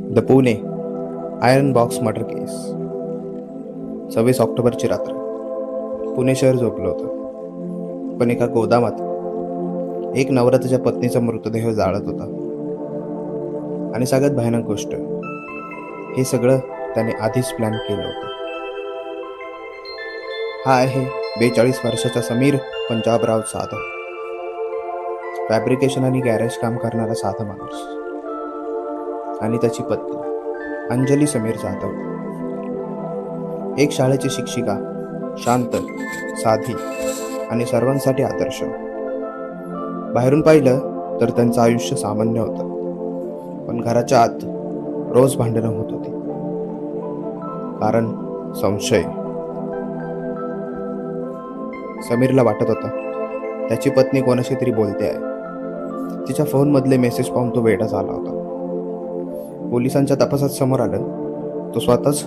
The Pune iron box murder case. 26 ऑक्टोबरची रात्र. पुणे शहर झोपलं होतं, पण एका गोदामात एक नवरा त्याच्या पत्नीचा मृतदेह जाळत होता. आणि सगळ्यात भयानक गोष्ट, हे सगळं त्याने आधीच प्लॅन केलं होतं. हा आहे 42 वर्षाचा समीर पंजाबराव जाधव. फॅब्रिकेशन आणि गॅरेज काम करणारा साधा माणूस. आणि त्याची पत्नी अंजली समीर जाधव, एक शाळेची शिक्षिका, शांत, साधी आणि सर्वांसाठी आदर्श. बाहेरून पाहिलं तर त्यांचं आयुष्य सामान्य होतं, पण घराच्या आत रोज भांडणं होत होती. कारण संशय. समीरला वाटत होतं त्याची पत्नी कोणाशी तरी बोलते आहे. तिच्या फोनमधले मेसेज पाहून तो वेडा झाला होता. पोलिसांच्या तपासात समोर आलं तो स्वतःच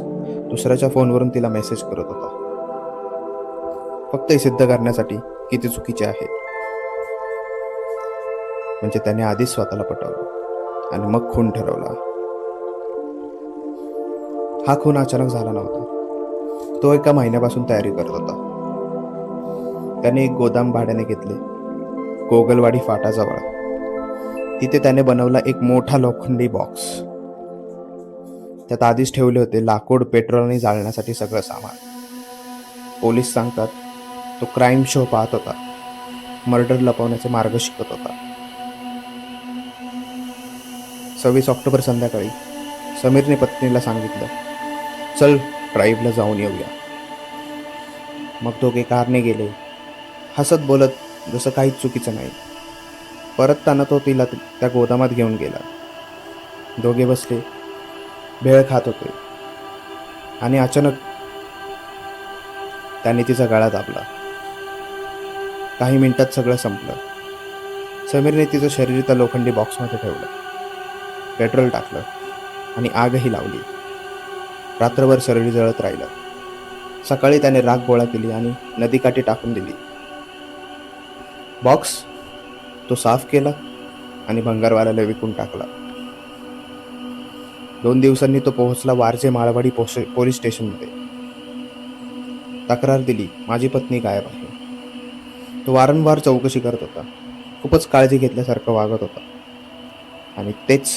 दुसऱ्याच्या फोनवरून तिला मेसेज करत होता, फक्त हे सिद्ध करण्यासाठी की ती चुकीची आहे. म्हणजे त्याने आधीच स्वतःला पटवलं आणि मग खून ठरवला. हा खून अचानक झाला नव्हता. तो एका महिन्यापासून तयारी करत होता. त्याने एक गोदाम भाड्याने घेतले, गोगलवाडी फाटाजवळ. तिथे त्याने बनवला एक मोठा लोखंडी बॉक्स. त्यात आधीच ठेवले होते लाकूड, पेट्रोल आणि जाळण्यासाठी सगळं सामान. पोलीस सांगतात तो क्राईम शो पाहत होता, मर्डर लपवण्याचे मार्ग शिकत होता. 26 ऑक्टोबर संध्याकाळी समीरने पत्नीला सांगितलं, चल ड्राईव्हला जाऊन येऊया. मग दोघे कारने गेले, हसत बोलत, जसं काहीच चुकीचं नाही. परतताना तो तिला त्या गोदामात घेऊन गेला. दोघे बसले, भेळ खात होते आणि अचानक त्याने तिचा गळा दाबला. काही मिनिटात सगळं संपलं. समीरने तिचं शरीर त्या लोखंडी बॉक्समध्ये ठेवलं, पेट्रोल टाकलं आणि आगही लावली. रात्रभर सरळी जळत राहिलं. सकाळी त्याने राख गोळा केली आणि नदीकाठी टाकून दिली. बॉक्स तो साफ केला आणि भंगारवाल्याला विकून टाकला. 2 दिवसांनी तो पोहोचला वारजे माळवाडी पोलीस स्टेशनमध्ये. तक्रार दिली, माझी पत्नी गायब आहे. तो वारंवार चौकशी करत होता, खूपच काळजी घेतल्यासारखं वागत होता. आणि तेच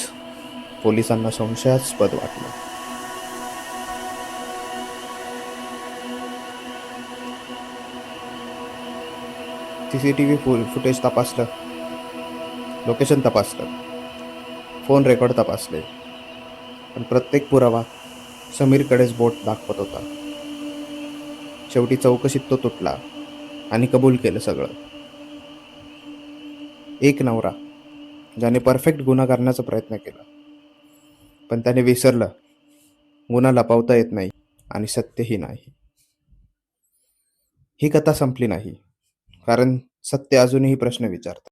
पोलिसांना संशयास्पद वाटलं. CCTV फुटेज तपासलं, लोकेशन तपासलं, फोन रेकॉर्ड तपासले, पण प्रत्येक पुरावा समीरकडेच बोट दाखवत होता. शेवटी चौकशीत तो तुटला आणि कबूल केलं सगळं. एक नवरा ज्याने परफेक्ट गुन्हा करण्याचा प्रयत्न केला, पण त्याने विसरलं गुन्हा लपवता येत नाही आणि सत्यही नाही. ही कथा संपली नाही, कारण सत्य अजूनही प्रश्न विचारतं.